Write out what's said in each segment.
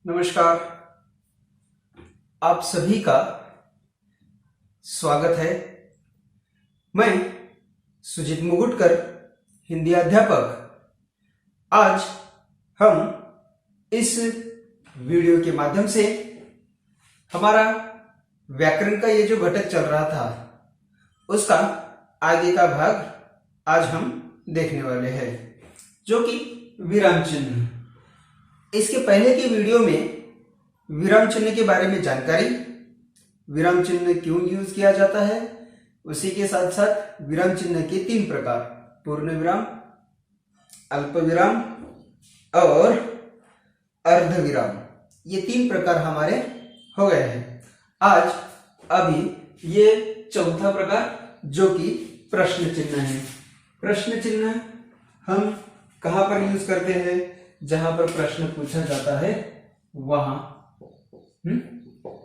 नमस्कार, आप सभी का स्वागत है। मैं सुजीत मुगुटकर, हिंदी अध्यापक। आज हम इस वीडियो के माध्यम से हमारा व्याकरण का ये जो घटक चल रहा था उसका आगे का भाग आज हम देखने वाले हैं, जो कि विराम चिन्ह। इसके पहले की वीडियो में विराम चिन्ह के बारे में जानकारी, विराम चिन्ह क्यों यूज किया जाता है, उसी के साथ साथ विराम चिन्ह के 3 प्रकार, पूर्ण विराम, अल्प विराम और अर्ध विराम, ये 3 प्रकार हमारे हो गए हैं। आज अभी ये चौथा प्रकार जो कि प्रश्न चिन्ह है। प्रश्न चिन्ह हम कहां पर यूज करते हैं? जहां पर प्रश्न पूछा जाता है वहां,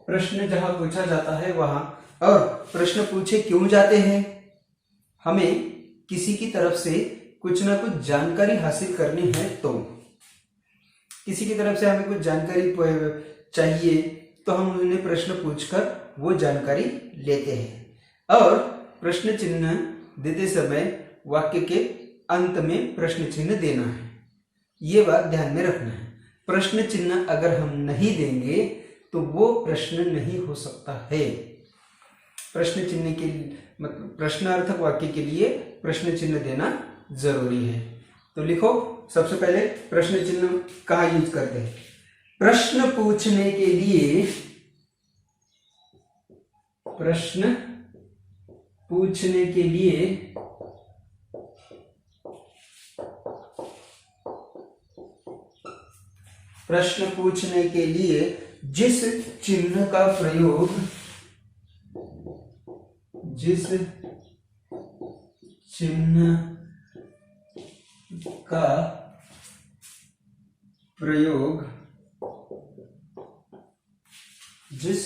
प्रश्न जहां पूछा जाता है वहां। और प्रश्न पूछे क्यों जाते हैं? हमें किसी की तरफ से कुछ ना कुछ जानकारी हासिल करनी है, तो किसी की तरफ से हमें कुछ जानकारी चाहिए तो हम उन्हें प्रश्न पूछकर वो जानकारी लेते हैं। और प्रश्न चिन्ह देते समय वाक्य के अंत में प्रश्न चिन्ह देना है, ये बात ध्यान में रखना है। प्रश्न चिन्ह अगर हम नहीं देंगे तो वो प्रश्न नहीं हो सकता है। प्रश्न चिन्ह के मतलब प्रश्नार्थक वाक्य के लिए प्रश्न चिन्ह देना जरूरी है। तो लिखो, सबसे पहले प्रश्न चिन्ह कहाँ यूज करते हैं? प्रश्न पूछने के लिए, प्रश्न पूछने के लिए प्रश्न पूछने के लिए जिस चिन्ह का प्रयोग, जिस चिन्ह का प्रयोग, जिस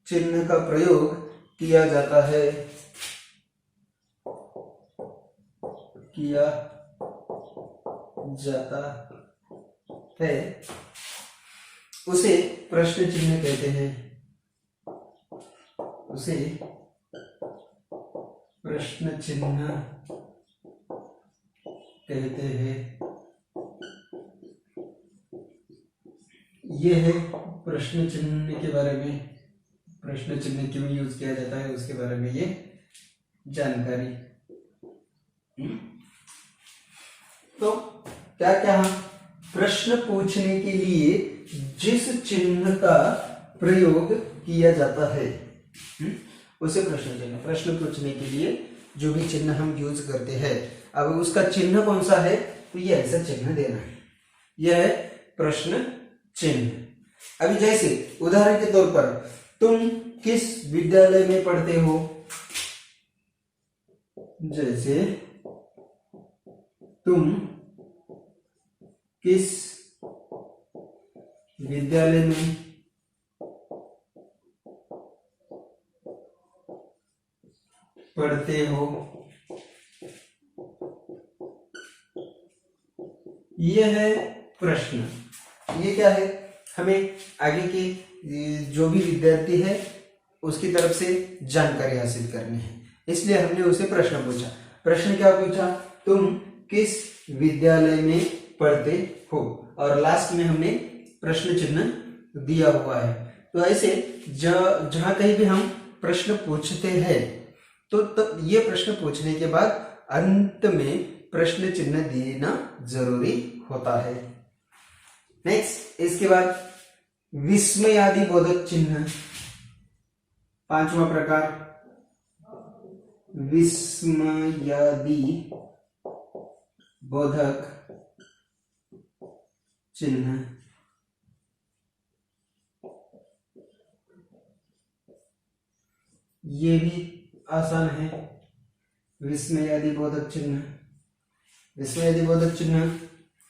चिन्ह का प्रयोग किया जाता है, उसे प्रश्न चिन्ह कहते हैं। उसे प्रश्न चिन्ह कहते हैं। यह है प्रश्न चिन्ह के बारे में, प्रश्न चिन्ह क्यों यूज किया जाता है उसके बारे में ये जानकारी। तो क्या क्या प्रश्न पूछने के लिए जिस चिन्ह का प्रयोग किया जाता है उसे प्रश्न चिन्ह। प्रश्न पूछने के लिए जो भी चिन्ह हम यूज करते हैं, अब उसका चिन्ह कौन सा है तो ये ऐसा चिन्ह देना है, यह है प्रश्न चिन्ह। अभी जैसे उदाहरण के तौर पर, तुम किस विद्यालय में पढ़ते हो? जैसे तुम किस विद्यालय में पढ़ते हो? यह है प्रश्न। ये क्या है? हमें आगे के जो भी विद्यार्थी है उसकी तरफ से जानकारी हासिल करनी है, इसलिए हमने उसे प्रश्न पूछा। प्रश्न क्या पूछा? तुम किस विद्यालय में पढ़ते हो? और लास्ट में हमने प्रश्न चिन्ह दिया हुआ है। तो ऐसे जहां कहीं भी हम प्रश्न पूछते हैं तो ये प्रश्न पूछने के बाद अंत में प्रश्न चिन्ह देना जरूरी होता है। नेक्स्ट, इसके बाद विस्मयादि बोधक चिन्ह, 5वां प्रकार, विस्मयादि बोधक चिन्ह। ये भी आसान है। विस्मयादि बोधक चिन्ह, विस्मयादि बोधक चिन्ह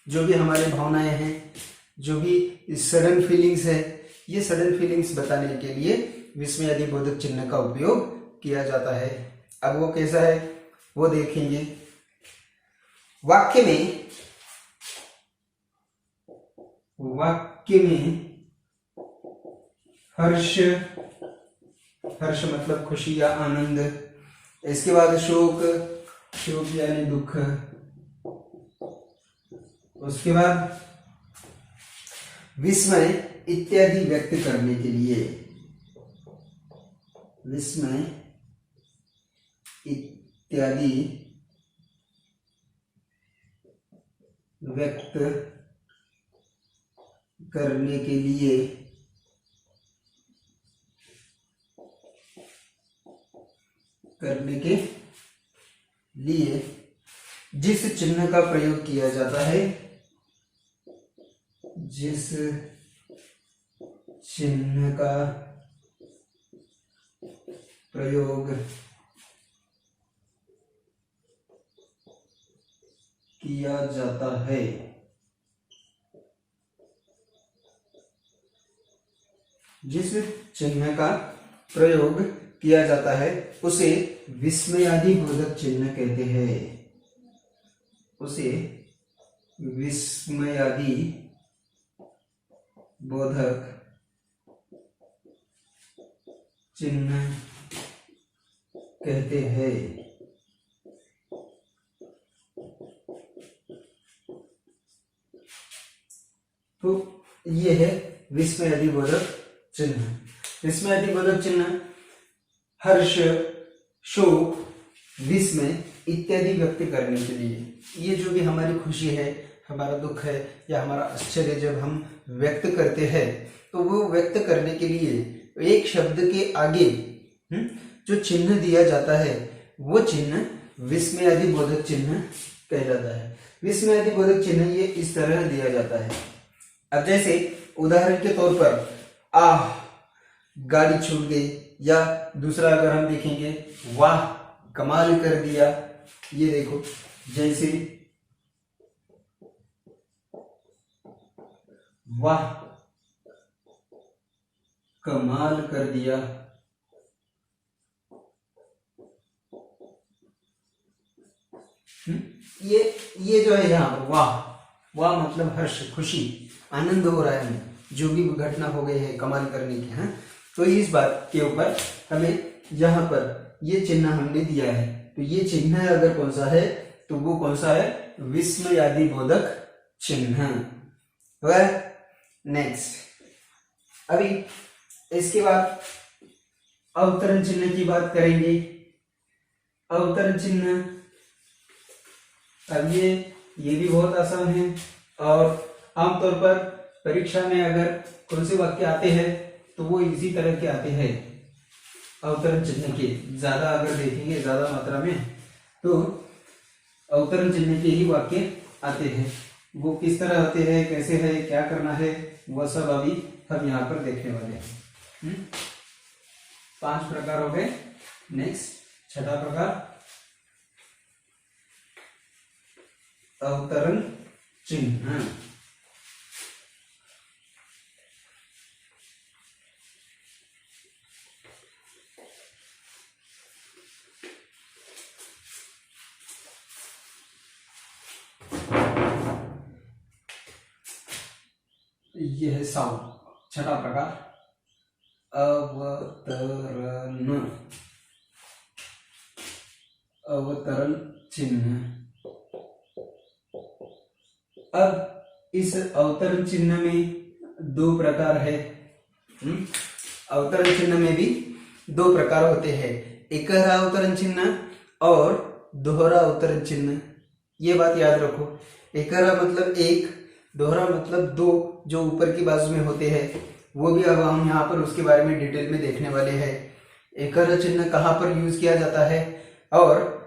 जो भी हमारे भावनाएं हैं, जो भी सडन फीलिंग्स है, ये सडन फीलिंग्स बताने के लिए विस्मयादि बोधक चिन्ह का उपयोग किया जाता है। अब वो कैसा है वो देखेंगे। वाक्य में वाक्य में हर्ष, हर्ष मतलब खुशी या आनंद, इसके बाद शोक, शोक यानी दुख, उसके बाद विस्मय इत्यादि व्यक्त करने के लिए, विस्मय इत्यादि व्यक्त करने के लिए जिस चिन्ह का प्रयोग किया जाता है, जिस चिन्ह का प्रयोग किया जाता है, जिस चिन्ह का प्रयोग किया जाता है उसे विस्मयादि बोधक चिन्ह कहते हैं, उसे विस्मयादि बोधक चिन्ह कहते हैं। तो ये है विस्मयादि बोधक चिन्ह। विस्मयादि बोधक चिन्ह हर्ष, शोक, विस्मय इत्यादि व्यक्त करने के लिए, ये जो भी हमारी खुशी है, हमारा दुख है या हमारा आश्चर्य जब हम व्यक्त करते हैं तो वो व्यक्त करने के लिए एक शब्द के आगे जो चिन्ह दिया जाता है वो चिन्ह विस्मयादि बोधक चिन्ह कहलाता है। विस्मयादि बोधक चिन्ह ये इस तरह दिया जाता है। अब जैसे उदाहरण के तौर पर आह गाड़ी छूट गई, या दूसरा अगर हम देखेंगे वाह कमाल कर दिया, ये देखो जैसे वाह कमाल कर दिया, ये जो है यहाँ वाह, वाह मतलब हर्ष, खुशी, आनंद हो रहा है हमें, जो भी घटना हो गई है कमाल करने की है। तो इस बात के ऊपर हमें यहाँ पर ये चिन्ह हमने दिया है, तो ये चिन्ह अगर कौन सा है तो वो कौन सा है, विस्मयादि बोधक चिन्ह। नेक्स्ट, अभी इसके बाद अवतरण चिन्ह की बात करेंगे। अवतरण चिन्ह, अब ये भी बहुत आसान है और आमतौर पर परीक्षा में अगर कौन से वाक्य आते हैं तो वो इसी तरह के आते हैं अवतरण चिन्ह के। ज्यादा अगर देखेंगे ज्यादा मात्रा में तो अवतरण चिन्ह के ही वाक्य आते हैं। वो किस तरह आते हैं, कैसे है, क्या करना है, वह सब अभी हम यहाँ पर देखने वाले हैं। 5 प्रकार हो गए। नेक्स्ट छठा प्रकार अवतरण चिन्ह। ये है साउंड, छठा प्रकार अवतरण, अवतरण चिन्ह। अब इस अवतरण चिन्ह में 2 प्रकार है। अवतरण चिन्ह में भी 2 प्रकार होते हैं, एकहरा अवतरण चिन्ह और दोहरा अवतरण चिन्ह। ये बात याद रखो, एकहरा मतलब एक, दोहरा मतलब 2, जो ऊपर की बाजू में होते हैं। वो भी अब हम यहाँ पर उसके बारे में डिटेल में देखने वाले हैं। एकहरा चिन्ह कहाँ पर यूज किया जाता है और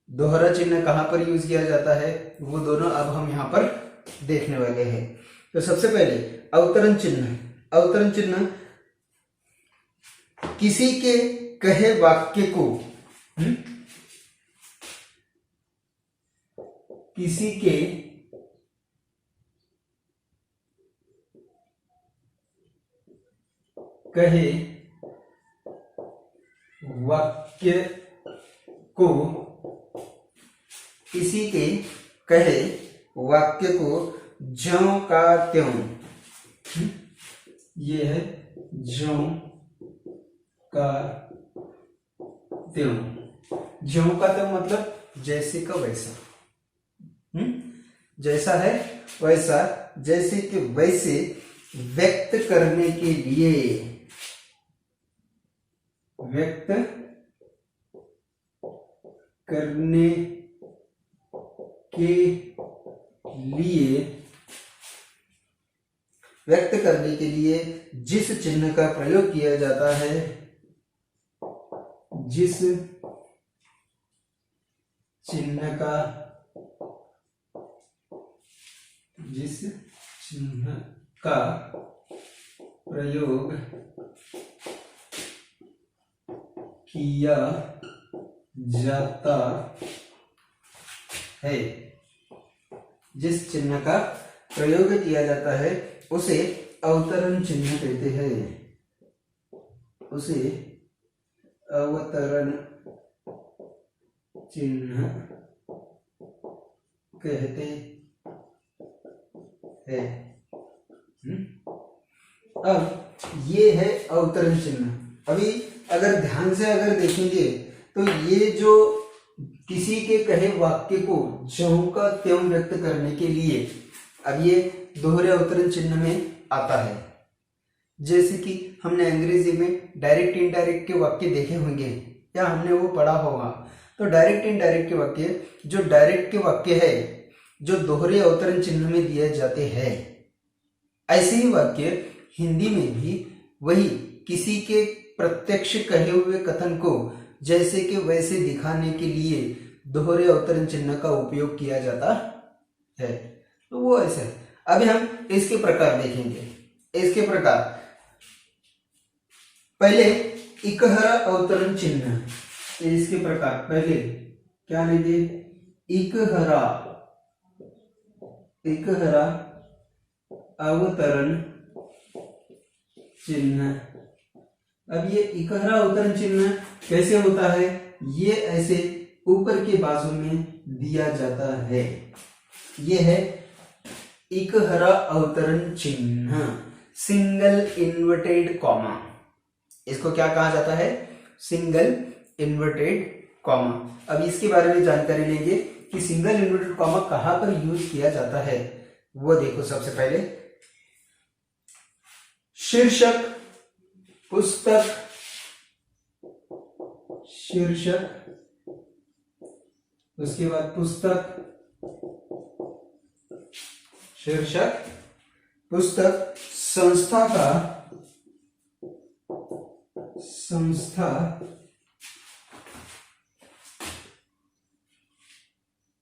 दोहरा चिन्ह कहाँ पर यूज किया जाता है, वो दोनों अब हम यहाँ पर देखने वाले हैं। तो सबसे पहले अवतरण चिन्ह। अवतरण चिन्ह किसी के कहे वाक्य को, किसी के कहे वाक्य को, किसी के कहे वाक्य को ज्यों का त्यों ये है ज्यों का त्यों। ज्यों का त्यों मतलब जैसे का वैसा। जैसा है वैसा, जैसे कि वैसे व्यक्त करने के लिए, व्यक्त करने के लिए, व्यक्त करने के लिए जिस चिन्ह का प्रयोग किया जाता है, जिस चिन्ह का प्रयोग किया जाता है, जिस चिन्ह का प्रयोग किया जाता है उसे अवतरण चिन्ह कहते हैं, उसे अवतरण चिन्ह कहते हैं। अब ये है अवतरण चिन्ह। अभी अगर ध्यान से अगर देखेंगे तो ये जो किसी के कहे वाक्य को ज्यों का त्यों व्यक्त करने के लिए, अब ये दोहरे अवतरण चिन्ह में आता है। जैसे कि हमने अंग्रेजी में डायरेक्ट इनडायरेक्ट के वाक्य देखे होंगे या हमने वो पढ़ा होगा। तो डायरेक्ट इनडायरेक्ट के वाक्य, जो डायरेक्ट के वाक्य है जो दोहरे अवतरण चिन्ह में दिए जाते हैं, ऐसे ही वाक्य हिंदी में भी वही किसी के प्रत्यक्ष कहे हुए कथन को जैसे कि वैसे दिखाने के लिए दोहरे अवतरण चिन्ह का उपयोग किया जाता है। तो वो ऐसे है। अभी हम इसके प्रकार देखेंगे। इसके प्रकार, पहले इकहरा अवतरण चिन्ह, इसके प्रकार पहले क्या लेंगे? इकहरा, इकहरा अवतरण चिन्ह। अब ये इकहरा अवतरण चिन्ह कैसे होता है? ये ऐसे ऊपर के बाजू में दिया जाता है। ये है इकहरा अवतरण चिन्ह, सिंगल इन्वर्टेड कॉमा। इसको क्या कहा जाता है? Single inverted comma. अब इसके बारे में जानकारी लेंगे कि सिंगल इन्वर्टेड कॉमा कहां पर यूज किया जाता है। वो देखो, सबसे पहले शीर्षक, पुस्तक, शीर्षक, उसके बाद पुस्तक, शीर्षक, पुस्तक, संस्था का, संस्था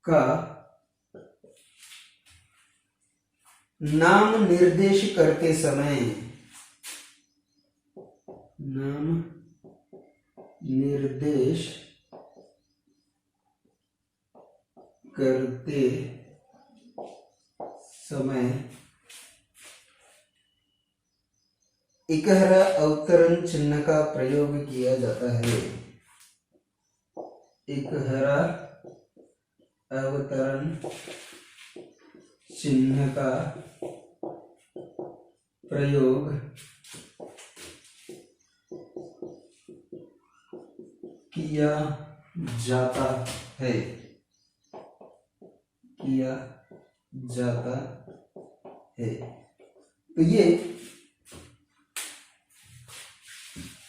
का नाम निर्देश करते समय, नाम निर्देश करते समय इकहरा अवतरण चिन्ह का प्रयोग किया जाता है। इकहरा अवतरण चिन्ह का प्रयोग किया जाता है, किया जाता है। तो ये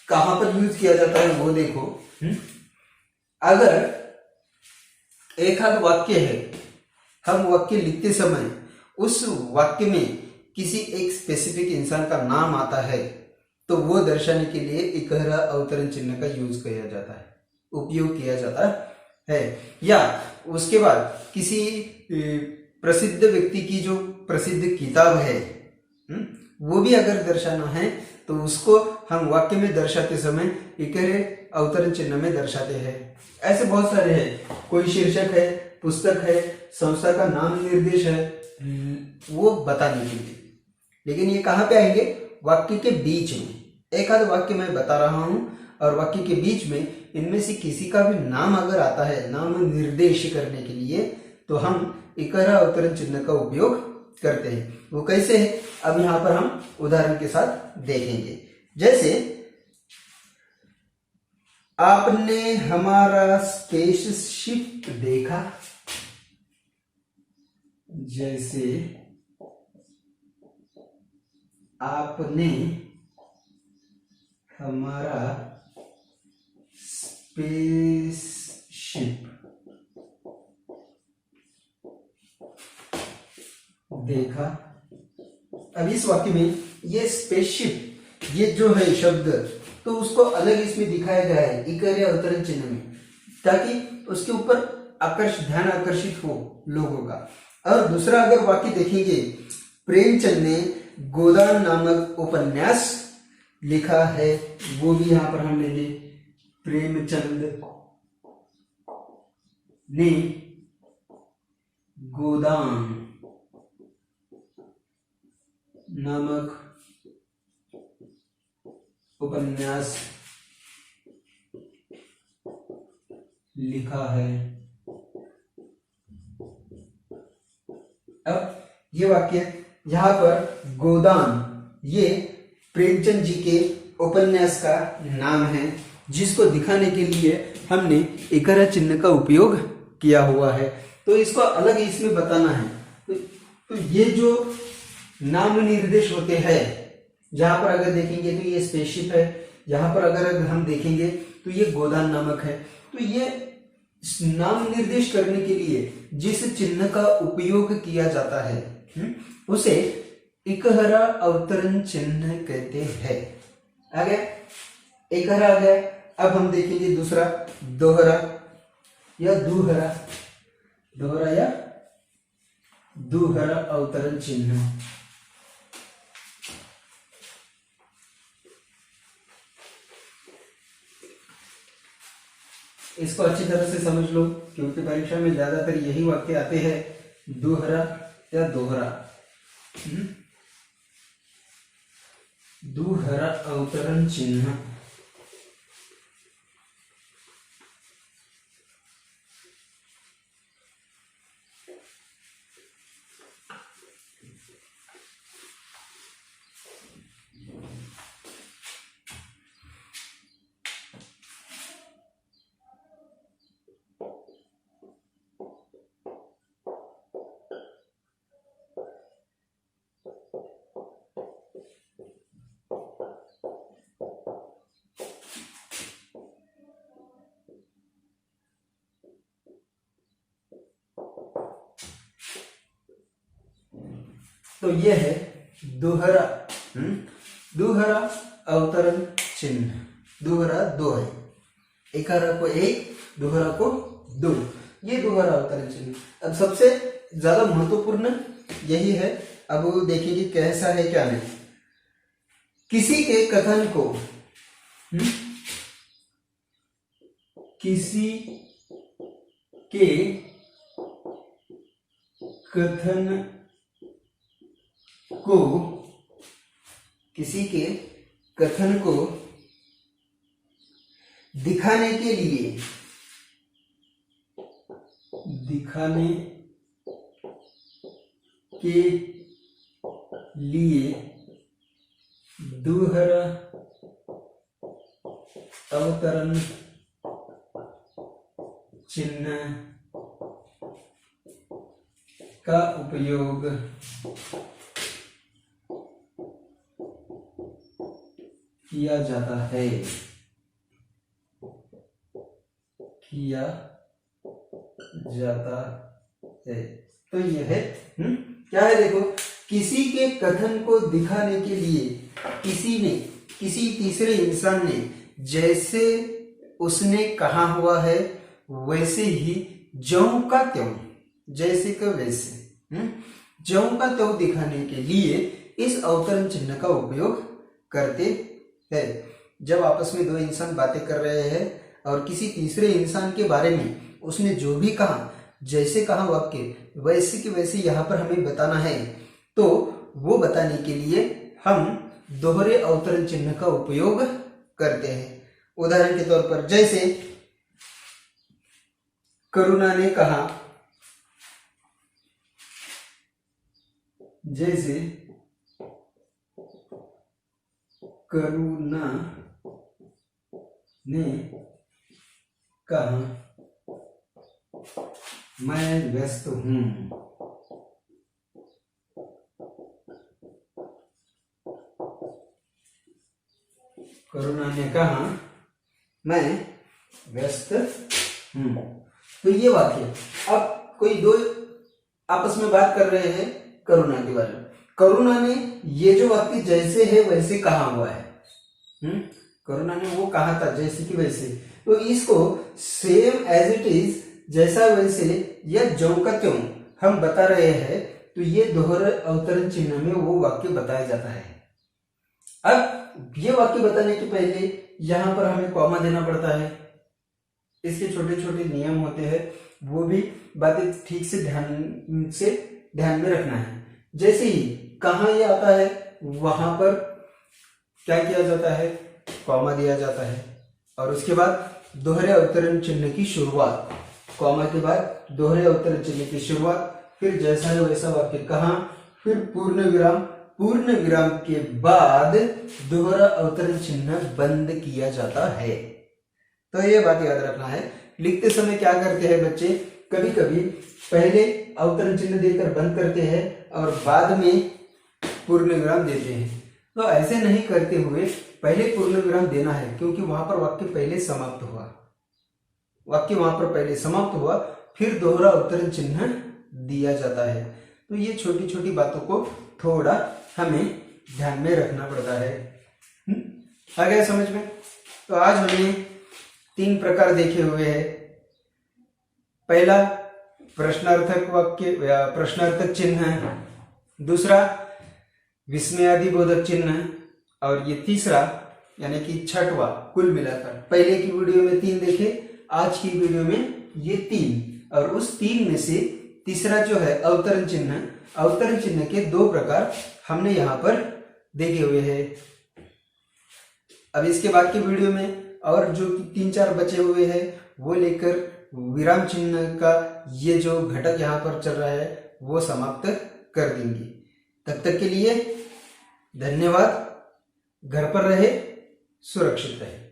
कहां पर यूज किया जाता है वो देखो। अगर एक आध वाक्य है, हम वाक्य लिखते समय उस वाक्य में किसी एक स्पेसिफिक इंसान का नाम आता है तो वो दर्शाने के लिए इकहरा अवतरण चिन्ह का यूज किया जाता है, उपयोग किया जाता है। या उसके बाद किसी प्रसिद्ध व्यक्ति की जो प्रसिद्ध किताब है वो भी अगर दर्शाना है तो उसको हम वाक्य में दर्शाते समय इकहरे अवतरण चिन्ह में दर्शाते हैं। ऐसे बहुत सारे हैं। कोई शीर्षक है, पुस्तक है, संस्था का नाम निर्देश है, वो बताने के लिए। लेकिन ये कहाँ पे आएंगे? वाक्य के बीच में। एक आध वाक्य मैं बता रहा हूं और वाक्य के बीच में इनमें से किसी का भी नाम अगर आता है, नाम निर्देश करने के लिए, तो हम इकहरा अवतरण चिन्ह का उपयोग करते हैं। वो कैसे है, अब यहां पर हम उदाहरण के साथ देखेंगे। जैसे आपने हमारा स्पेसशिप देखा, जैसे आपने हमारा स्पेसशिप देखा। अब इस वाक्य में ये स्पेसशिप, ये जो है शब्द, तो उसको अलग इसमें दिखाया गया है इकर या अवतरण चिन्ह में, ताकि उसके ऊपर ध्यान आकर्षित हो लोगों का। और दूसरा अगर वाक्य देखेंगे, प्रेमचंद ने गोदान नामक उपन्यास लिखा है, वो भी यहां पर हम लेंगे। प्रेमचंद ने गोदान नामक उपन्यास लिखा है। अब ये वाक्य, यहां पर गोदान ये प्रेमचंद जी के उपन्यास का नाम है, जिसको दिखाने के लिए हमने इकार चिन्ह का उपयोग किया हुआ है। तो इसको अलग इसमें बताना है। तो ये जो नाम निर्देश होते हैं, जहां पर अगर देखेंगे तो ये स्पेसशिप है, यहां पर अगर हम देखेंगे तो ये गोदान नामक है। तो ये नाम निर्देश करने के लिए जिस चिन्ह का उपयोग किया जाता है उसे इकहरा अवतरण चिन्ह कहते हैं। आ गया, इकहरा आ गया। अब हम देखेंगे दूसरा, दोहरा या दूहरा, दोहरा या दूहरा अवतरण चिन्ह। इसको अच्छी तरह से समझ लो, क्योंकि परीक्षा में ज्यादातर यही वाक्य आते हैं, दूहरा या दोहरा। दूहरा अवतरण चिन्ह। तो यह है दोहरा, दोहरा अवतरण चिन्ह। दोहरा दो है, इकारा को एक, दोहरा को दो, ये दोहरा अवतरण चिन्ह। अब सबसे ज्यादा महत्वपूर्ण यही है। अब वो देखेंगे कैसा है क्या नहीं। किसी के कथन को, किसी के कथन को, किसी के कथन को दिखाने के लिए, दिखाने के लिए दोहरा अवतरण चिन्ह का उपयोग किया जाता है, किया जाता है। तो यह है क्या है, देखो, किसी के कथन को दिखाने के लिए किसी ने, किसी तीसरे इंसान ने जैसे उसने कहा हुआ है वैसे ही ज्यों का त्यों, जैसे का वैसे, ज्यों का त्यों दिखाने के लिए इस अवतरण चिन्ह का उपयोग करते हैं। जब आपस में दो इंसान बातें कर रहे हैं और किसी तीसरे इंसान के बारे में उसने जो भी कहा, जैसे कहा वाक्य, वैसे कि वैसे यहाँ पर हमें बताना है, तो वो बताने के लिए हम दोहरे अवतरण चिन्ह का उपयोग करते हैं। उदाहरण के तौर पर, जैसे करुणा ने कहा, जैसे करुणा ने कहा मैं व्यस्त हूं। करुणा ने कहा मैं व्यस्त हूं। तो ये वाक्य, अब कोई दो आपस में बात कर रहे हैं करुणा के बारे में। करुणा ने ये जो वाक्य जैसे है वैसे कहा हुआ है। करुणा ने वो कहा था जैसे कि वैसे, तो इसको सेम एज इट इज, जैसा वैसे या ज्यों का त्यों हम बता रहे हैं, तो ये दोहरे अवतरण चिन्ह में वो वाक्य बताया जाता है। अब ये वाक्य बताने के पहले यहां पर हमें कॉमा देना पड़ता है। इसके छोटे छोटे नियम होते हैं, वो भी बातें ठीक से ध्यान में रखना है। जैसे ही कहां ये आता है वहां पर क्या किया जाता है, कॉमा दिया जाता है, और उसके बाद दोहरे अवतरण चिन्ह की शुरुआत, कॉमा के बाद दोहरे अवतरण चिन्ह की शुरुआत, फिर जैसा है वैसा वाक्य कहा, फिर पूर्ण विराम, पूर्ण विराम के बाद दोहरा अवतरण चिन्ह बंद किया जाता है। तो ये बात याद रखना है। लिखते समय क्या करते हैं बच्चे, कभी कभी पहले अवतरण चिन्ह देकर बंद करते हैं और बाद में पूर्ण विराम देते हैं। तो ऐसे नहीं करते हुए पहले पूर्ण विराम देना है, क्योंकि वहां पर वाक्य पहले समाप्त हुआ, फिर दोहरा अवतरण चिन्ह दिया जाता है। तो ये छोटी छोटी बातों को थोड़ा हमें ध्यान में रखना पड़ता है। आ गया समझ में? तो आज हमने 3 प्रकार देखे हुए हैं। पहला प्रश्नार्थक वाक्य या प्रश्नार्थक चिन्ह, दूसरा विस्मयादिबोधक चिन्ह, और ये तीसरा यानी कि छठवां। कुल मिलाकर पहले की वीडियो में 3 देखे, आज की वीडियो में ये 3, और उस 3 में से तीसरा जो है अवतरण चिन्ह के 2 प्रकार हमने यहाँ पर देखे हुए हैं। अब इसके बाद की वीडियो में और जो 3-4 बचे हुए हैं वो लेकर विराम चिन्ह का ये जो घटक यहाँ पर चल रहा है वो समाप्त कर देंगे। तब तक के लिए धन्यवाद। घर पर रहे, सुरक्षित रहे।